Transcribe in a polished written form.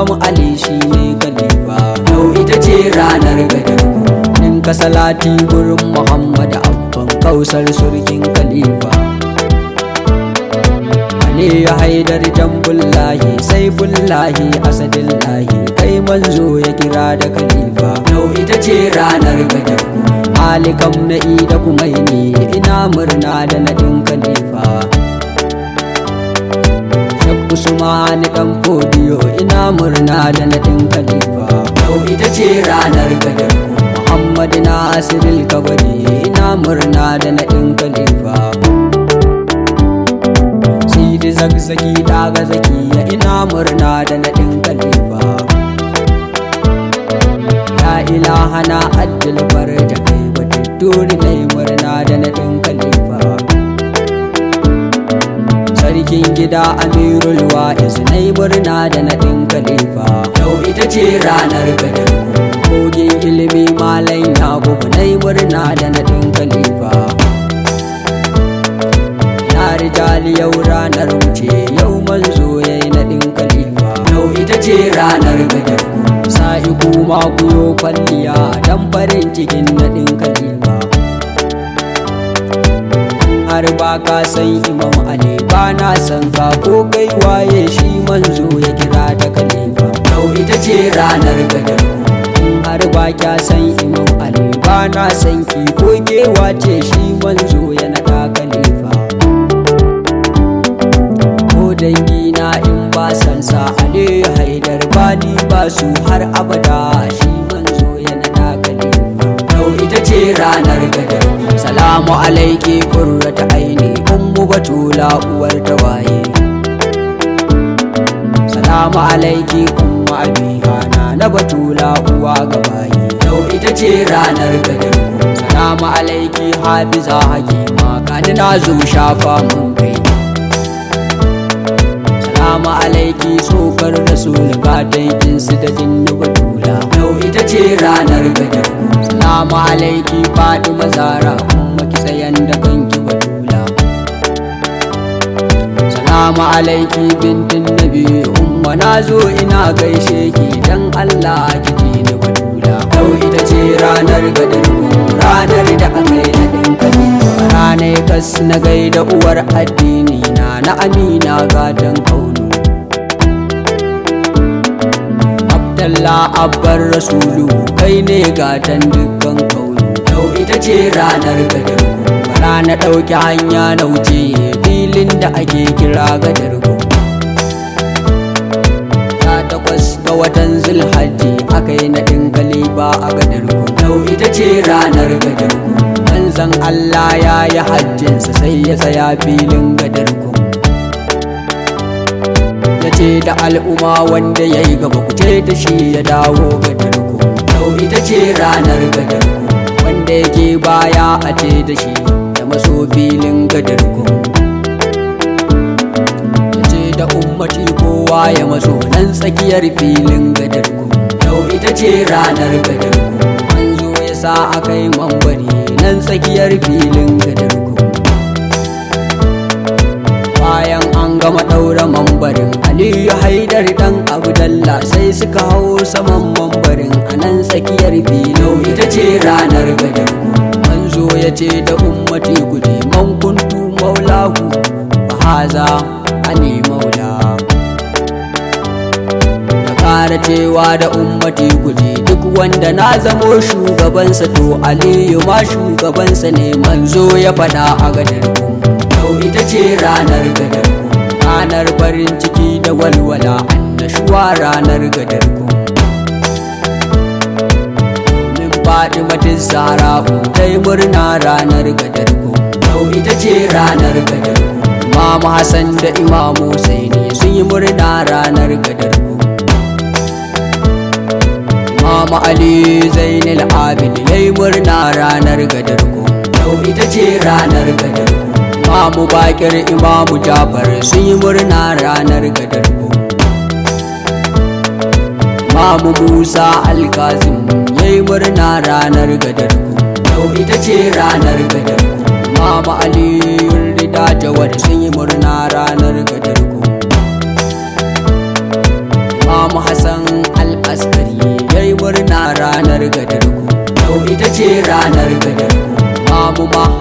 Imam Ali shine khalifa. Yau ita ce ranar Gadarku. Ninka salati gurin Muhammad abban Kausar surkin khalifa. Ali Haidar Jambullahi Saifullahi Asadullahi, kai manzo ya kira da khalifa. Yau ita ce ranar Gadarku. Alikam na ida kumaini, ina murna da nadin khalifa. Shek Usman dan Fodiyo, ina murna da nadin khalifa. Yau ita ce ranar Gadarku. Muhammad Nasirul Kabari, ina murna da nadin khalifa. Sidi Zakzaki daga zakiya, ina murna da nadin khalifa. La ilaha na addil farja kai duri na yi murna da nadin khalifa. Sarkin gida Amirul Wa'iz na yi murna da nadin khalifa. Yau ita ce ranar Gadarku. Kogin ilimi Malam Yakubu na yi murna da nadin khalifa. Ya rijali yau ranar wuce, yau manzo ya yi nadin khalifa. Yau ita ce ranar Gadarku. Sa'i kuma ku yo kwalliya dan farin cikin nadin khalifa. Har ba ka san Imam Ali, ba na san ka ko kai waye, shi manzo ya kira da khalifa. Yau ita ce ranar Gadarku. Har ba kya san Imam Ali, ba na san ki ko ke wace, shi manzo ya nada khalifa. Ko dangi na in ba san sa Ali Haidar, ba ni ba su har abada, shi manzo ya nada khalifa. Yau ita ce ranar Gadarku. Salamu alaiki qurrata aini, ummu batula uwar tawaye. Salamu alaiki ummu abiha, na batula uwa gabaye. Yau ita ce ranar Gadarku. Salamu alaiki hafiza hakima, kani na zo shafa mun kai. Salamu alaiki tsokar rasul gatan insu da jinnu batula. Yau ita ce ranar Gadarku. Salamu alaiki Fatima Zara, umma ki tsayan da kanki batula. Salamu alaiki bintin Nabi, umma na zo ina gaishe ki, dan Allah ki ji ni batula. Yau ita ce ranar Gadarku, ranar da aka yi nadin khalifa. Ranar kas na gaida uwar addini na Amina gatan kaunu. Abdallah abbar Rasulu, kai ne gatan dukkan kaunu. Yau ita ce ranar Gadarku. Bara na ɗauki hanya na wuce filin da ake kira Gadarku. 18 ga watan Zulhajji aka yi nadin khalifa a Gadarku. Yau ita ce ranar Gadarku. Manzon Allah ya yi hajjinsa sai ya tsaya filin Gadarku. Ya ce da al'umma wanda ya yi gaba, ku ce da shi ya dawo Gadarku. Yau ita ce ranar Gadarku. Wanda yake baya a ce da shi ya maso filin Gadarku. Ya ce da ummati kowa ya maso nan tsakiyar filin Gadarku. Yau ita ce ranar Gadarku. Manzo ya sa aka yi mambari nan tsakiyar filin Gadarku. Bayan an gama ɗaura mambarin, Aliyu Haidar dan Abdallah sai suka hau saman mambarin a nan tsakiyar filo. Ita ce ranar Gadarku. Manzo ya ce da ummati guji, man kuntu maulahu fa haza ani maula. Ya ƙara cewa da ummati guji, duk wanda na zamo shugabansa to Aliyu ma shugabansa ne. Manzo ya faɗa a Gadarku. Yau ita ce ranar Gadarku. Ranar farin ciki da walwala, annashuwa ranar Gadarku. Domin Fatimatin Zahra'u ta yi murna ranar Gadarku. Yau ita ce ranar Gadarku. Imamu Hassan da Imamu Husaini sun yi murna ranar Gadarku. Imamu Ali Zainul Abidin ya yi murna ranar Gadarku. Yau ita ce ranar Gadarku. Imamu Bakir, Imamu Jafar sun yi murna ranar Gadarku. Imamu Musa Al-Kazim ya yi murna ranar Gadarku. Yau ita ce ranar Gadarku. Imamu Aliyu Rida Jawad sun yi murna ranar Gadarku. Imamu Hassan